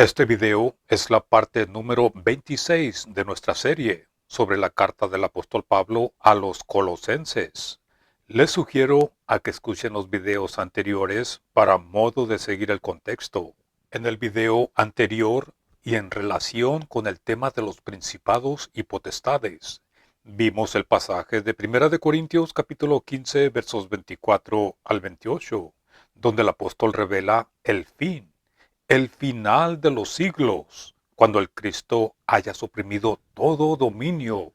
Este video es la parte número 26 de nuestra serie sobre la carta del apóstol Pablo a los Colosenses. Les sugiero a que escuchen los videos anteriores para modo de seguir el contexto. En el video anterior y en relación con el tema de los principados y potestades, vimos el pasaje de 1 de Corintios capítulo 15 versos 24 al 28, donde el apóstol revela el final de los siglos, cuando el Cristo haya suprimido todo dominio,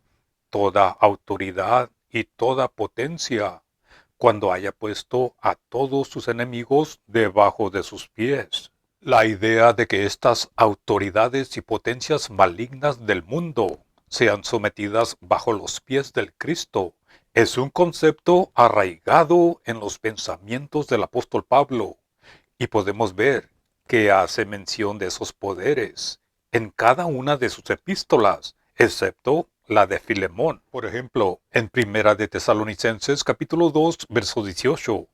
toda autoridad y toda potencia, cuando haya puesto a todos sus enemigos debajo de sus pies. La idea de que estas autoridades y potencias malignas del mundo sean sometidas bajo los pies del Cristo es un concepto arraigado en los pensamientos del apóstol Pablo, y podemos ver que hace mención de esos poderes en cada una de sus epístolas, excepto la de Filemón. Por ejemplo, en Primera de Tesalonicenses capítulo 2, verso 18,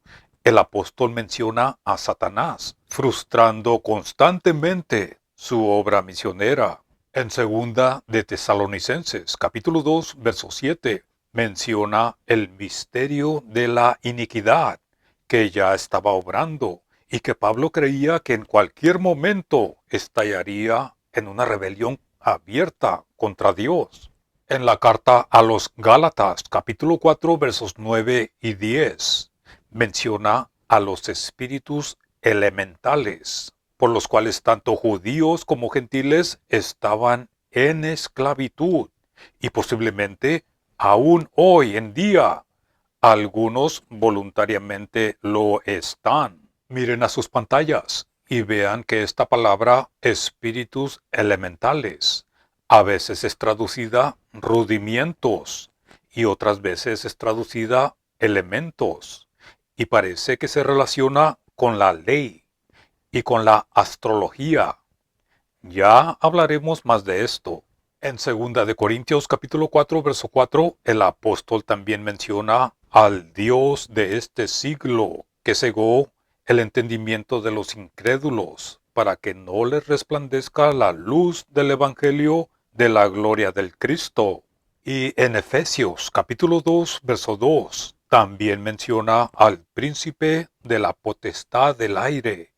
el apóstol menciona a Satanás, frustrando constantemente su obra misionera. En Segunda de Tesalonicenses capítulo 2, verso 7, menciona el misterio de la iniquidad que ya estaba obrando y que Pablo creía que en cualquier momento estallaría en una rebelión abierta contra Dios. En la carta a los Gálatas, capítulo 4, versos 9 y 10, menciona a los espíritus elementales, por los cuales tanto judíos como gentiles estaban en esclavitud, y posiblemente aún hoy en día algunos voluntariamente lo están. Miren a sus pantallas y vean que esta palabra espíritus elementales a veces es traducida rudimientos y otras veces es traducida elementos, y parece que se relaciona con la ley y con la astrología. Ya hablaremos más de esto. En 2 de Corintios capítulo 4, verso 4, el apóstol también menciona al Dios de este siglo que cegó el entendimiento de los incrédulos para que no les resplandezca la luz del evangelio de la gloria del Cristo. Y en Efesios capítulo 2, verso 2, también menciona al príncipe de la potestad del aire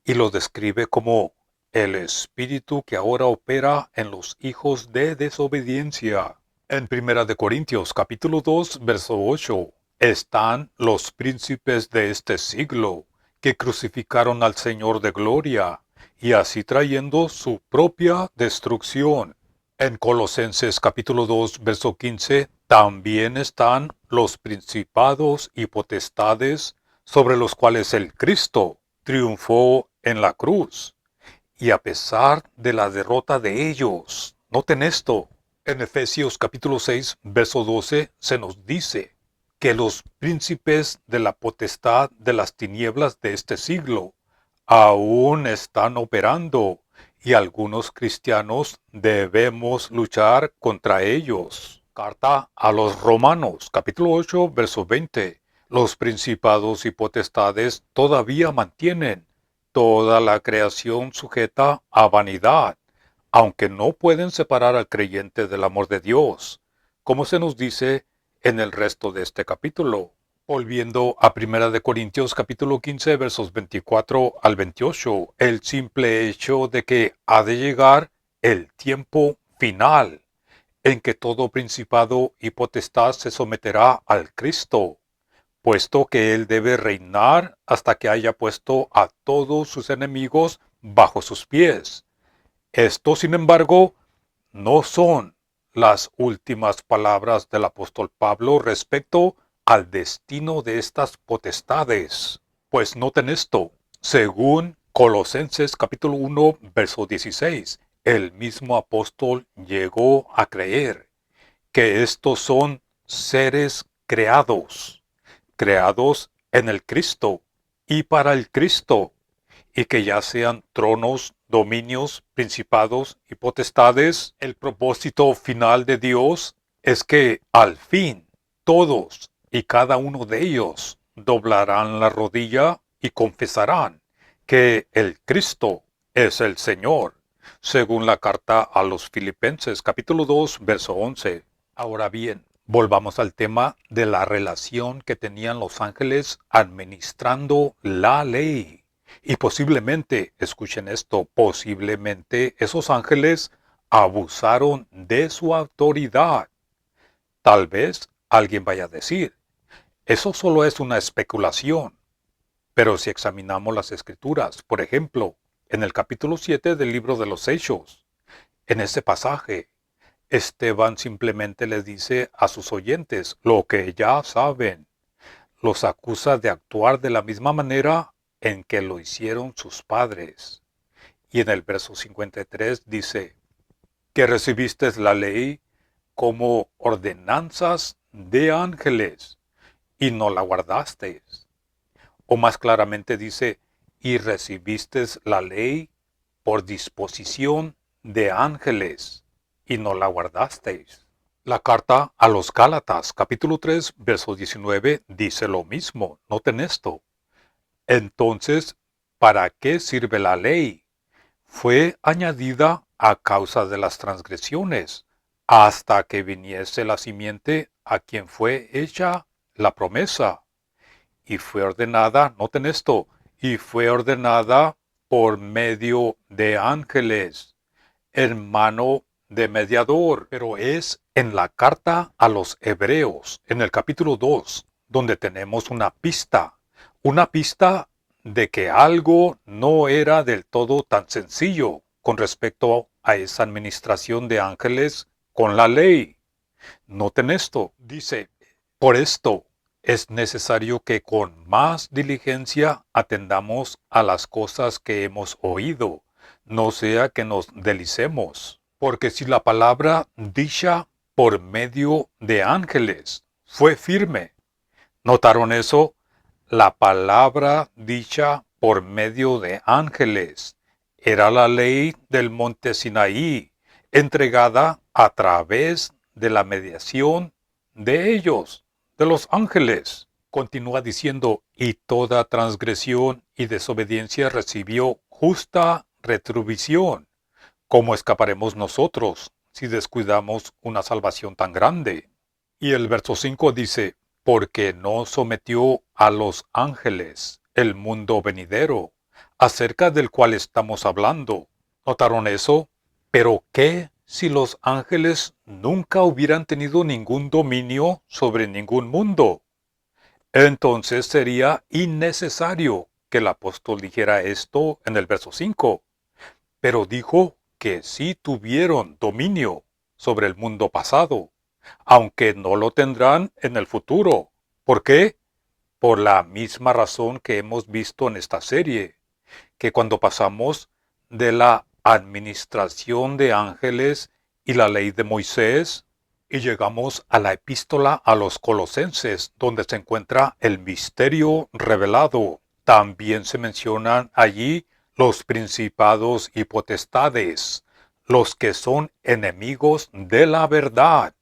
y lo describe como el espíritu que ahora opera en los hijos de desobediencia. En Primera de Corintios capítulo 2, verso 8, están los príncipes de este siglo que crucificaron al Señor de gloria y así trayendo su propia destrucción. En Colosenses capítulo 2, verso 15, también están los principados y potestades sobre los cuales el Cristo triunfó en la cruz. Y a pesar de la derrota de ellos, noten esto, en Efesios capítulo 6, verso 12 se nos dice que los príncipes de la potestad de las tinieblas de este siglo aún están operando y algunos cristianos debemos luchar contra ellos. Carta a los Romanos capítulo 8, verso 20. Los principados y potestades todavía mantienen toda la creación sujeta a vanidad, aunque no pueden separar al creyente del amor de Dios, como se nos dice en el resto de este capítulo. Volviendo a 1 de Corintios capítulo 15 versos 24 al 28, el simple hecho de que ha de llegar el tiempo final en que todo principado y potestad se someterá al Cristo, puesto que él debe reinar hasta que haya puesto a todos sus enemigos bajo sus pies. Esto, sin embargo, no son las últimas palabras del apóstol Pablo respecto al destino de estas potestades. Pues noten esto, según Colosenses capítulo 1, verso 16, el mismo apóstol llegó a creer que estos son seres creados en el Cristo y para el Cristo, y que ya sean tronos, dominios, principados y potestades, el propósito final de Dios es que al fin todos y cada uno de ellos doblarán la rodilla y confesarán que el Cristo es el Señor. según la carta a los Filipenses, capítulo 2, verso 11. Ahora bien, volvamos al tema de la relación que tenían los ángeles administrando la ley. Y posiblemente, escuchen esto, posiblemente esos ángeles abusaron de su autoridad. Tal vez alguien vaya a decir, eso solo es una especulación. Pero si examinamos las escrituras, por ejemplo, en el capítulo 7 del libro de los Hechos, en ese pasaje, Esteban simplemente les dice a sus oyentes lo que ya saben. Los acusa de actuar de la misma manera en que lo hicieron sus padres. Y en el verso 53 dice, que recibiste la ley como ordenanzas de ángeles y no la guardasteis. O más claramente dice, y recibiste la ley por disposición de ángeles y no la guardasteis. La carta a los Gálatas, capítulo 3, verso 19, dice lo mismo. Noten esto. Entonces, ¿para qué sirve la ley? Fue añadida a causa de las transgresiones, hasta que viniese la simiente a quien fue hecha la promesa. Y fue ordenada, noten esto, y fue ordenada por medio de ángeles, hermano de mediador. Pero es en la carta a los Hebreos, en el capítulo 2, donde tenemos una pista de que algo no era del todo tan sencillo con respecto a esa administración de ángeles con la ley. Noten esto, dice, por esto es necesario que con más diligencia atendamos a las cosas que hemos oído, no sea que nos delicemos. Porque si la palabra dicha por medio de ángeles fue firme, ¿notaron eso? La palabra dicha por medio de ángeles era la ley del monte Sinaí, entregada a través de la mediación de ellos, de los ángeles. Continúa diciendo, y toda transgresión y desobediencia recibió justa retribución. ¿Cómo escaparemos nosotros si descuidamos una salvación tan grande? Y el verso 5 dice, porque no sometió a los ángeles el mundo venidero, acerca del cual estamos hablando. ¿Notaron eso? Pero ¿qué si los ángeles nunca hubieran tenido ningún dominio sobre ningún mundo? Entonces sería innecesario que el apóstol dijera esto en el verso 5. Pero dijo que sí tuvieron dominio sobre el mundo pasado, aunque no lo tendrán en el futuro. ¿Por qué? Por la misma razón que hemos visto en esta serie, que cuando pasamos de la administración de ángeles y la ley de Moisés, y llegamos a la epístola a los Colosenses, donde se encuentra el misterio revelado. También se mencionan allí los principados y potestades, los que son enemigos de la verdad,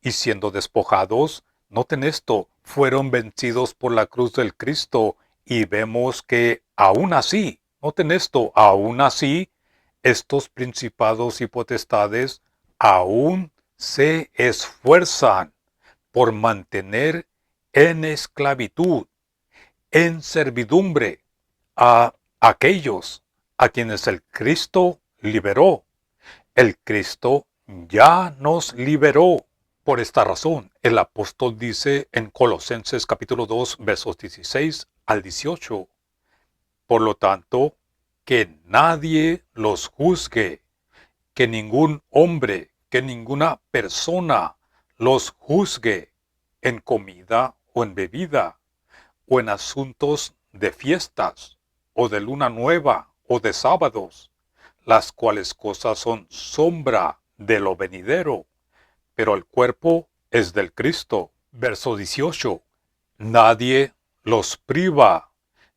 y siendo despojados, noten esto, fueron vencidos por la cruz del Cristo, y vemos que aún así, noten esto, aún así, estos principados y potestades aún se esfuerzan por mantener en esclavitud, en servidumbre, a aquellos a quienes el Cristo liberó. El Cristo ya nos liberó. Por esta razón, el apóstol dice en Colosenses capítulo 2, versos 16 al 18, por lo tanto, que nadie los juzgue, que ningún hombre, que ninguna persona los juzgue en comida o en bebida, o en asuntos de fiestas, o de luna nueva, o de sábados, las cuales cosas son sombra de lo venidero, pero el cuerpo es del Cristo. Verso 18. Nadie los priva,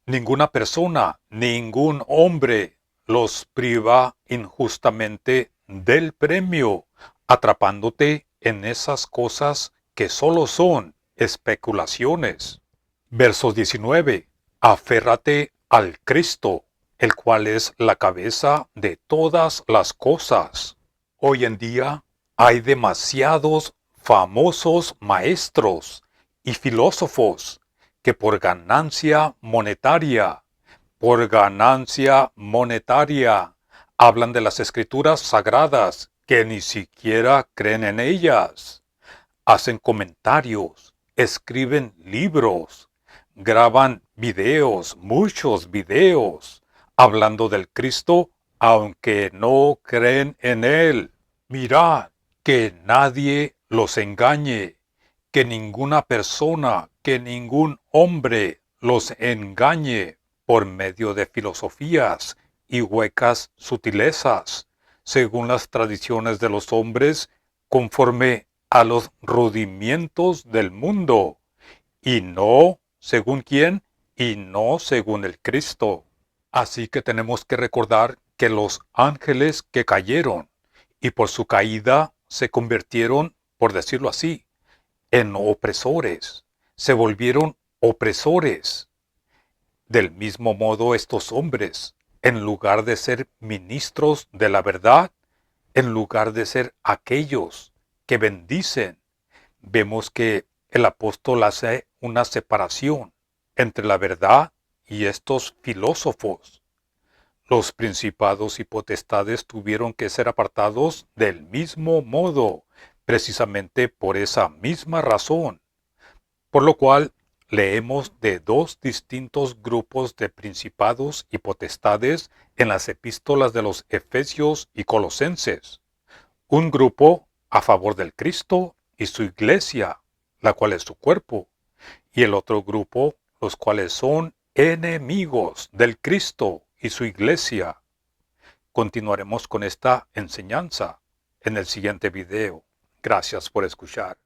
ninguna persona, ningún hombre los priva injustamente del premio, atrapándote en esas cosas que solo son especulaciones. Verso 19. Aférrate al Cristo, el cual es la cabeza de todas las cosas. Hoy en día hay demasiados famosos maestros y filósofos que por ganancia monetaria, hablan de las escrituras sagradas que ni siquiera creen en ellas. Hacen comentarios, escriben libros, graban videos, muchos videos, hablando del Cristo, aunque no creen en él. Mirad, que nadie los engañe, que ninguna persona, que ningún hombre los engañe por medio de filosofías y huecas sutilezas, según las tradiciones de los hombres, conforme a los rudimientos del mundo, y no según quién, y no según el Cristo. Así que tenemos que recordar que los ángeles que cayeron y por su caída se convirtieron, por decirlo así, en opresores, se volvieron opresores. Del mismo modo estos hombres, en lugar de ser ministros de la verdad, en lugar de ser aquellos que bendicen, vemos que el apóstol hace una separación entre la verdad y estos filósofos. Los principados y potestades tuvieron que ser apartados del mismo modo, precisamente por esa misma razón, por lo cual leemos de dos distintos grupos de principados y potestades en las epístolas de los Efesios y Colosenses. Un grupo a favor del Cristo y su iglesia, la cual es su cuerpo, y el otro grupo, los cuales son enemigos del Cristo y su iglesia. Continuaremos con esta enseñanza en el siguiente video. Gracias por escuchar.